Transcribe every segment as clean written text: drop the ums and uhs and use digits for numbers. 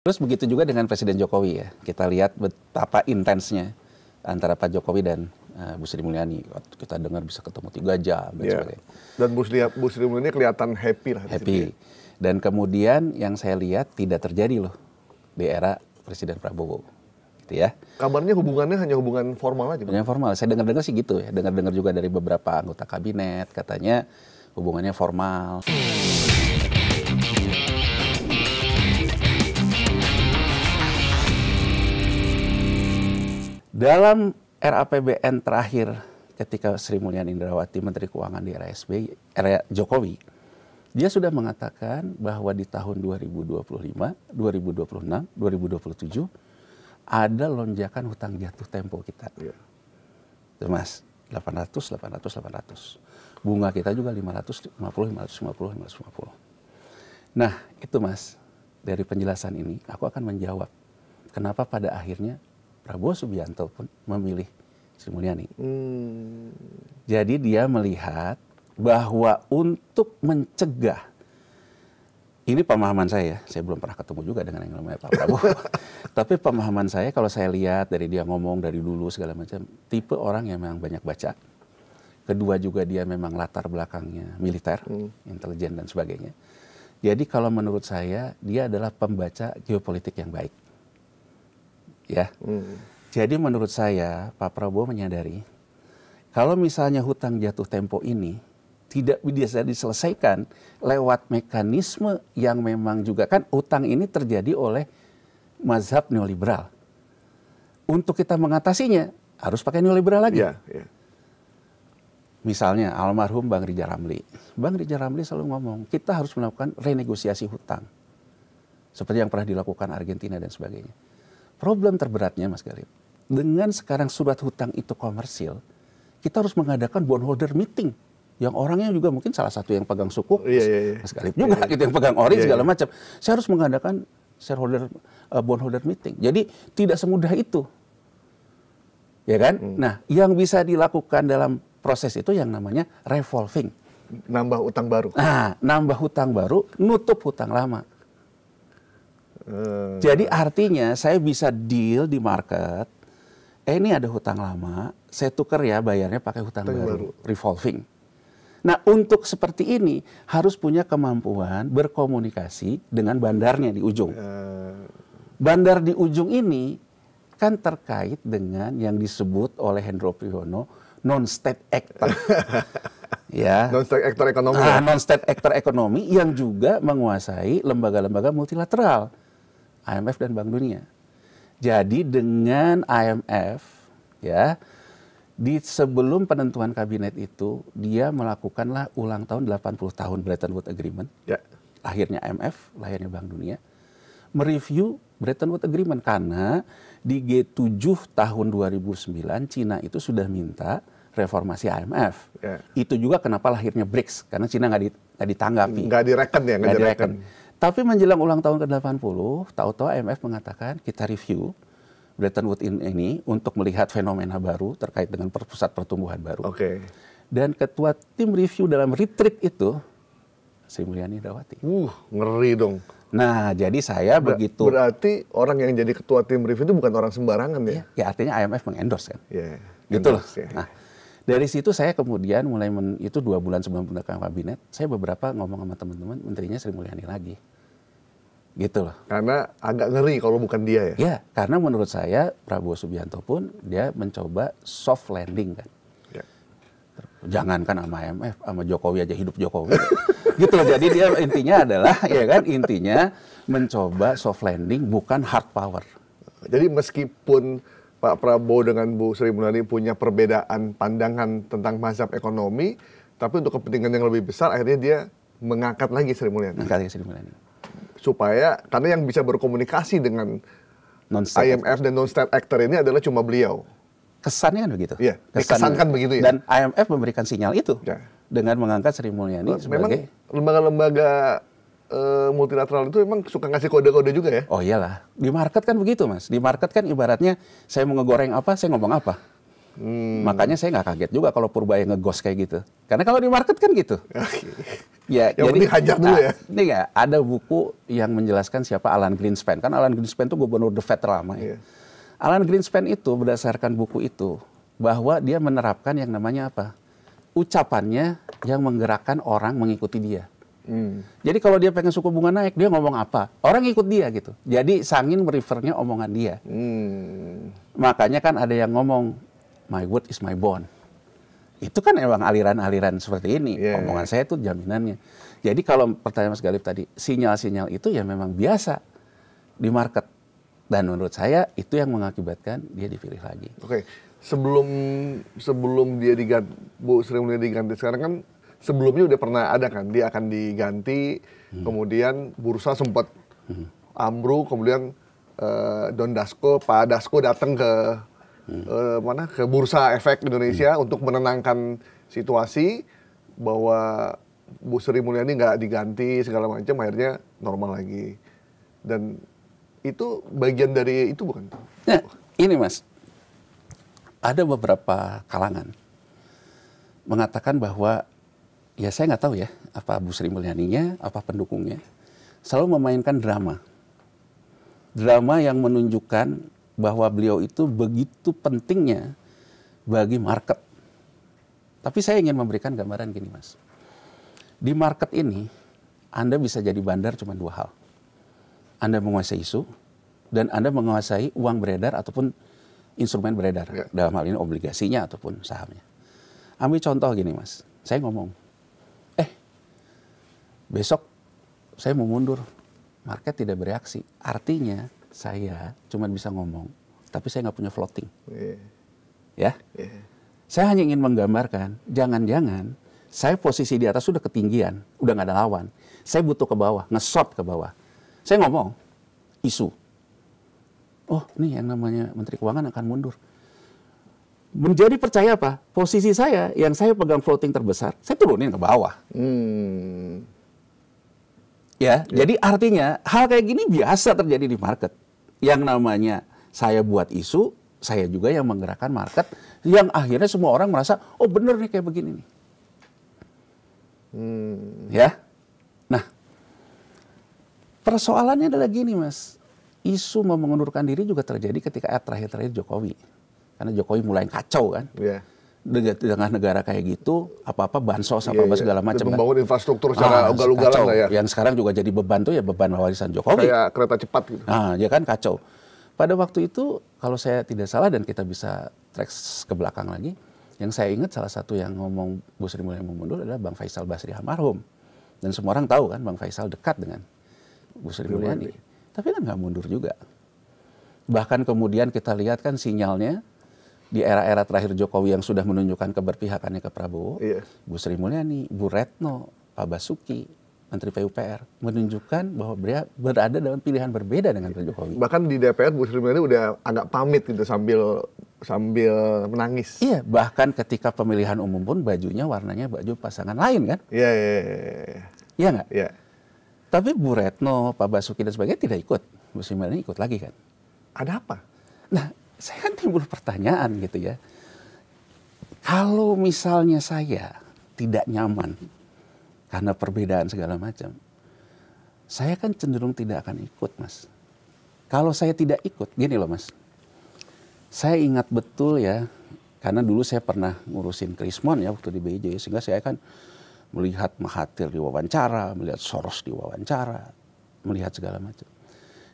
Terus begitu juga dengan Presiden Jokowi ya. Kita lihat betapa intensnya antara Pak Jokowi dan Bu Sri Mulyani. Waktu kita dengar bisa ketemu 3 jam dan sebagainya. Dan Bu Sri Mulyani kelihatan happy lah. Happy. Dan kemudian yang saya lihat tidak terjadi loh di era Presiden Prabowo. Gitu ya. Kabarnya hubungannya hanya hubungan formal aja. Hubungan formal. Saya dengar-dengar sih gitu ya. Dengar-dengar juga dari beberapa anggota kabinet katanya hubungannya formal. Dalam RAPBN terakhir ketika Sri Mulyani Indrawati Menteri Keuangan di era era Jokowi, dia sudah mengatakan bahwa di tahun 2025, 2026, 2027 ada lonjakan hutang jatuh tempo kita. Itu Mas, 800. Bunga kita juga 550. Nah, itu Mas, dari penjelasan ini aku akan menjawab kenapa pada akhirnya Prabowo Subianto pun memilih Sri Mulyani. Jadi dia melihat bahwa untuk mencegah, ini pemahaman saya belum pernah ketemu juga dengan yang namanya Pak Prabowo. Tapi pemahaman saya kalau saya lihat dari dia ngomong dari dulu segala macam, tipe orang yang memang banyak baca. Kedua juga dia memang latar belakangnya militer, intelijen dan sebagainya. Jadi kalau menurut saya dia adalah pembaca geopolitik yang baik. Ya, jadi menurut saya Pak Prabowo menyadari kalau misalnya hutang jatuh tempo ini tidak bisa diselesaikan lewat mekanisme yang memang juga kan hutang ini terjadi oleh mazhab neoliberal. Untuk kita mengatasinya harus pakai neoliberal lagi. Misalnya almarhum Bang Rijal Ramli. Bang Rijal Ramli selalu ngomong kita harus melakukan renegosiasi hutang seperti yang pernah dilakukan Argentina dan sebagainya. Problem terberatnya Mas Galip, dengan sekarang surat hutang itu komersil, kita harus mengadakan bondholder meeting. Yang orangnya juga mungkin salah satu yang pegang suku, Mas Galip juga gitu, yang pegang ori segala macam. Saya harus mengadakan bondholder meeting. Jadi tidak semudah itu. Ya kan? Nah, yang bisa dilakukan dalam proses itu yang namanya revolving. Nambah utang baru. Nah, nambah hutang baru, nutup hutang lama. Jadi artinya saya bisa deal di market, ini ada hutang lama, saya tukar ya bayarnya pakai hutang baru, revolving. Nah untuk seperti ini harus punya kemampuan berkomunikasi dengan bandarnya di ujung. Bandar di ujung ini kan terkait dengan yang disebut oleh Hendro Priyono non-state actor. Ya. Non-state actor ekonomi. Non-state actor ekonomi yang juga menguasai lembaga-lembaga multilateral. IMF dan Bank Dunia. Jadi dengan IMF ya di sebelum penentuan kabinet itu dia melakukanlah ulang tahun 80 tahun Bretton Woods Agreement. Lahirnya IMF, lahirnya Bank Dunia. Mereview Bretton Woods Agreement karena di G7 tahun 2009 Cina itu sudah minta reformasi IMF. Itu juga kenapa lahirnya BRICS karena Cina nggak ditanggapi. Nggak direken. Tapi menjelang ulang tahun ke-80, tahu-tahu IMF mengatakan kita review Bretton Woods ini untuk melihat fenomena baru terkait dengan pusat pertumbuhan baru. Dan ketua tim review dalam retreat itu Sri Mulyani Indrawati. Ngeri dong. Nah, jadi saya begitu. Berarti orang yang jadi ketua tim review itu bukan orang sembarangan ya? Ya artinya IMF mengendorse kan. Gitu loh. Nah, dari situ saya kemudian mulai itu 2 bulan sebelum penentuan kabinet, saya beberapa ngomong sama teman-teman, menterinya Sri Mulyani lagi. Gitu loh. Karena agak ngeri kalau bukan dia ya? Ya, karena menurut saya Prabowo Subianto pun dia mencoba soft landing kan. Jangankan sama IMF, sama Jokowi aja hidup Jokowi. Gitu loh. Jadi dia intinya adalah ya kan intinya mencoba soft landing bukan hard power. Jadi meskipun Pak Prabowo dengan Bu Sri Mulyani punya perbedaan pandangan tentang mazhab ekonomi, tapi untuk kepentingan yang lebih besar akhirnya dia mengangkat lagi Sri Mulyani. Supaya, karena yang bisa berkomunikasi dengan IMF dan non-state actor ini adalah cuma beliau. Kesannya kan begitu. Iya, dikesankan begitu ya. Dan IMF memberikan sinyal itu dengan mengangkat Sri Mulyani sebagai... Memang lembaga-lembaga multilateral itu memang suka ngasih kode-kode juga ya? Oh iyalah, di market kan begitu Mas. Di market kan ibaratnya saya mau ngegoreng apa, saya ngomong apa. Makanya saya nggak kaget juga kalau Purbaya nge-ghost kayak gitu. Karena kalau di market kan gitu. Ya, yang penting hajar dulu ya. Ini nggak ada buku yang menjelaskan siapa Alan Greenspan. Kan Alan Greenspan itu gubernur The Fed terlama ya. Alan Greenspan itu berdasarkan buku itu bahwa dia menerapkan yang namanya apa? Ucapannya yang menggerakkan orang mengikuti dia. Jadi kalau dia pengen suku bunga naik, dia ngomong apa? Orang ikut dia gitu. Jadi Sangin merefernya omongan dia. Makanya kan ada yang ngomong, my word is my bond. Itu kan emang aliran-aliran seperti ini. Omongan saya itu jaminannya. Jadi kalau pertanyaan Mas Galip tadi, sinyal-sinyal itu ya memang biasa di market. Dan menurut saya itu yang mengakibatkan dia dipilih lagi. Oke, sebelum dia diganti, Bu Sri Mulyani diganti sekarang kan sebelumnya udah pernah ada kan, dia akan diganti, kemudian bursa sempat ambruk, kemudian Don Dasko, Pak Dasko datang ke ke Bursa Efek Indonesia untuk menenangkan situasi bahwa Bu Sri Mulyani nggak diganti segala macam, akhirnya normal lagi. Dan itu bagian dari itu bukan? Nah, ini Mas, ada beberapa kalangan mengatakan bahwa ya saya nggak tahu ya apa Bu Sri Mulyaninya, apa pendukungnya selalu memainkan drama yang menunjukkan bahwa beliau itu begitu pentingnya bagi market. Tapi saya ingin memberikan gambaran gini Mas. Di market ini, Anda bisa jadi bandar cuma dua hal. Anda menguasai isu, dan Anda menguasai uang beredar ataupun instrumen beredar. Dalam hal ini obligasinya ataupun sahamnya. Ambil contoh gini Mas, saya ngomong, besok saya mau mundur, market tidak bereaksi. Artinya, saya cuma bisa ngomong, tapi saya nggak punya floating. Ya, saya hanya ingin menggambarkan, jangan-jangan saya posisi di atas sudah ketinggian, udah nggak ada lawan. Saya butuh ke bawah, nge-short ke bawah. Saya ngomong, isu. Oh, nih yang namanya Menteri Keuangan akan mundur. Menjadi percaya apa? Posisi saya, yang saya pegang floating terbesar, saya turunin ke bawah. Ya, jadi artinya hal kayak gini biasa terjadi di market. Yang namanya saya buat isu, saya juga yang menggerakkan market, yang akhirnya semua orang merasa, oh bener nih kayak begini nih. Ya, nah persoalannya adalah gini Mas, isu mau mengundurkan diri juga terjadi ketika terakhir-terakhir Jokowi, karena Jokowi mulai kacau kan. Di tengah negara kayak gitu, apa-apa bansos, apa-apa segala macam. Membangun infrastruktur secara ugal-ugalan lah ya. Yang sekarang juga jadi beban tuh ya beban warisan Jokowi. Kayak kereta cepat gitu. Nah, ya kan kacau. Pada waktu itu, kalau saya tidak salah dan kita bisa track ke belakang lagi, yang saya ingat salah satu yang ngomong Bu Sri Mulyani mau mundur adalah Bang Faisal Basri almarhum. Dan semua orang tahu kan Bang Faisal dekat dengan Bu Sri Mulyani. Tapi kan nggak mundur juga. Bahkan kemudian kita lihat kan sinyalnya, di era-era terakhir Jokowi yang sudah menunjukkan keberpihakannya ke Prabowo, Bu Sri Mulyani, Bu Retno, Pak Basuki, Menteri PUPR, menunjukkan bahwa beliau berada dalam pilihan berbeda dengan Pak Jokowi. Bahkan di DPR Bu Sri Mulyani udah agak pamit gitu sambil menangis. Iya, bahkan ketika pemilihan umum pun bajunya warnanya baju pasangan lain kan? Iya. Iya nggak? Iya. Tapi Bu Retno, Pak Basuki dan sebagainya tidak ikut. Bu Sri Mulyani ikut lagi kan? Ada apa? Nah, saya kan timbul pertanyaan gitu ya. Kalau misalnya saya tidak nyaman karena perbedaan segala macam, saya kan cenderung tidak akan ikut Mas. Kalau saya tidak ikut, gini loh Mas. Saya ingat betul ya, karena dulu saya pernah ngurusin Krismon ya waktu di BJ, sehingga saya kan melihat Mahathir diwawancara, melihat Soros diwawancara, melihat segala macam.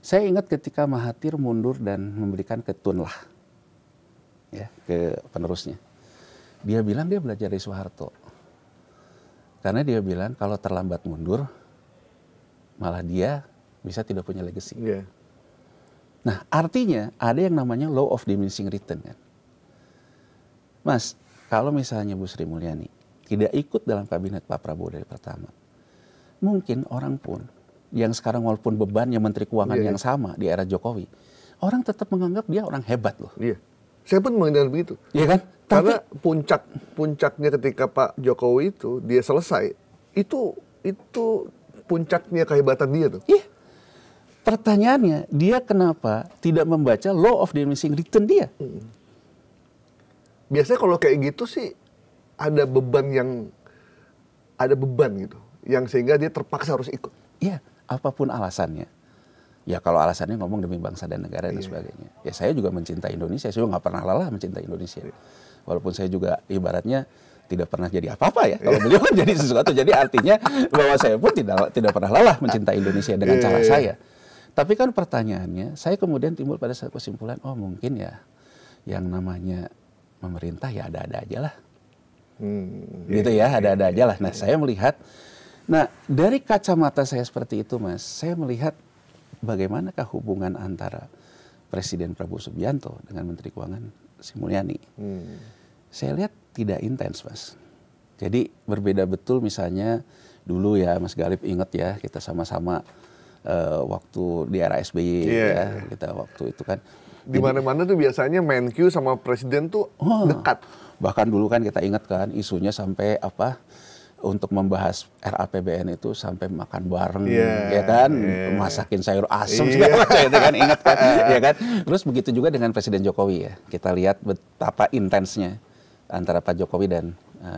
Saya ingat ketika Mahathir mundur dan memberikan ketun lah ya, ke penerusnya. Dia bilang dia belajar dari Soeharto. Karena dia bilang kalau terlambat mundur, malah dia bisa tidak punya legacy. Nah, artinya ada yang namanya law of diminishing return kan. Mas, kalau misalnya Bu Sri Mulyani tidak ikut dalam kabinet Pak Prabowo dari pertama, mungkin orang pun yang sekarang walaupun bebannya Menteri Keuangan yang sama di era Jokowi, orang tetap menganggap dia orang hebat loh. Saya pun mendengar begitu. Iya kan? Karena puncaknya ketika Pak Jokowi itu dia selesai, itu puncaknya kehebatan dia tuh. Iya. Pertanyaannya, dia kenapa tidak membaca law of diminishing return dia? Biasanya kalau kayak gitu sih ada beban gitu, yang sehingga dia terpaksa harus ikut. Iya, apapun alasannya. Ya kalau alasannya ngomong demi bangsa dan negara dan sebagainya. Ya saya juga mencintai Indonesia, saya juga nggak pernah lelah mencintai Indonesia. Walaupun saya juga ibaratnya tidak pernah jadi apa-apa ya. Kalau beliau kan jadi sesuatu, jadi artinya bahwa saya pun tidak pernah lelah mencintai Indonesia dengan cara saya. Tapi kan pertanyaannya, saya kemudian timbul pada satu kesimpulan, oh mungkin ya yang namanya pemerintah ya ada-ada aja lah. Gitu ya, ada-ada aja lah. Nah saya melihat, nah dari kacamata saya seperti itu Mas, saya melihat bagaimanakah hubungan antara Presiden Prabowo Subianto dengan Menteri Keuangan Sri Mulyani. Saya lihat tidak intens Mas. Jadi berbeda betul misalnya dulu ya Mas Galip ingat ya, kita sama-sama waktu di era SBY ya, kita waktu itu kan. Di mana-mana tuh biasanya Menkyu sama Presiden tuh dekat. Bahkan dulu kan kita ingat kan isunya sampai apa, untuk membahas RAPBN itu sampai makan bareng, ya kan, masakin sayur asem segala macam itu kan, ingat kan, ya kan. Terus begitu juga dengan Presiden Jokowi ya, kita lihat betapa intensnya antara Pak Jokowi dan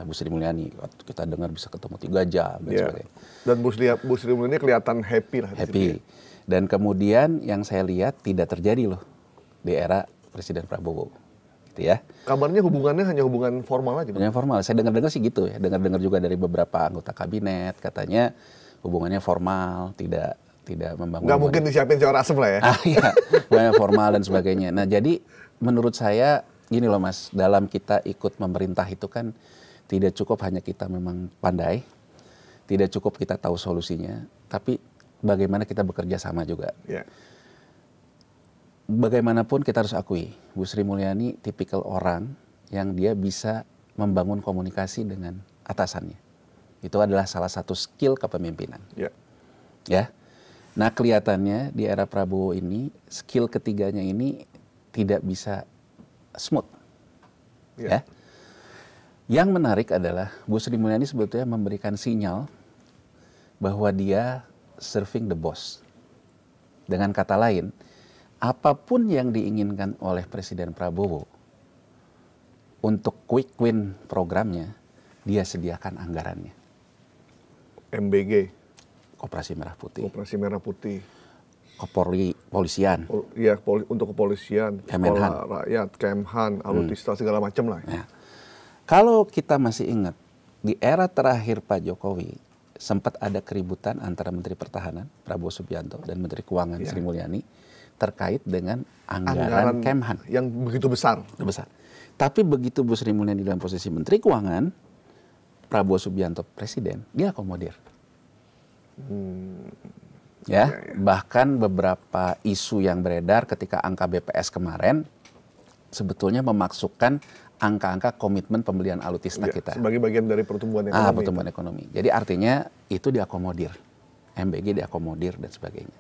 Bu Sri Mulyani. Waktu kita dengar bisa ketemu 3 jam dan sebagainya. Dan Bu Sri Mulyani kelihatan happy lah. Happy. Dan kemudian yang saya lihat tidak terjadi loh di era Presiden Prabowo. Ya. Kabarnya hubungannya hanya hubungan formal aja. Hanya formal. Saya dengar-dengar sih gitu ya. Dengar-dengar juga dari beberapa anggota kabinet katanya hubungannya formal, tidak membangun. Nggak mungkin disiapin sayur asem lah ya. Iya, hubungannya formal dan sebagainya. Nah jadi menurut saya gini loh Mas, dalam kita ikut memerintah itu kan tidak cukup hanya kita memang pandai, tidak cukup kita tahu solusinya, tapi bagaimana kita bekerja sama juga. Bagaimanapun kita harus akui, Bu Sri Mulyani tipikal orang yang dia bisa membangun komunikasi dengan atasannya. Itu adalah salah satu skill kepemimpinan. Ya. Nah kelihatannya di era Prabowo ini, skill ketiganya ini tidak bisa smooth. Ya. Yang menarik adalah Bu Sri Mulyani sebetulnya memberikan sinyal bahwa dia serving the boss. Dengan kata lain, apapun yang diinginkan oleh Presiden Prabowo untuk quick win programnya, dia sediakan anggarannya. MBG, Koperasi Merah Putih. Koperasi Merah Putih. Kepolisian. Iya, untuk kepolisian, Kemenhan. sekolah rakyat, Kemhan, Alutsista segala macam lah. Ya. Kalau kita masih ingat, di era terakhir Pak Jokowi, sempat ada keributan antara Menteri Pertahanan, Prabowo Subianto, dan Menteri Keuangan Sri Mulyani, terkait dengan anggaran Kemhan. Yang begitu besar. Tapi begitu Bu Sri Mulyani dalam posisi Menteri Keuangan, Prabowo Subianto Presiden, dia akomodir. Bahkan beberapa isu yang beredar ketika angka BPS kemarin, sebetulnya memasukkan angka-angka komitmen pembelian alutsista kita. Sebagai bagian dari pertumbuhan ekonomi. Pertumbuhan ekonomi. Jadi artinya itu diakomodir. MBG diakomodir dan sebagainya.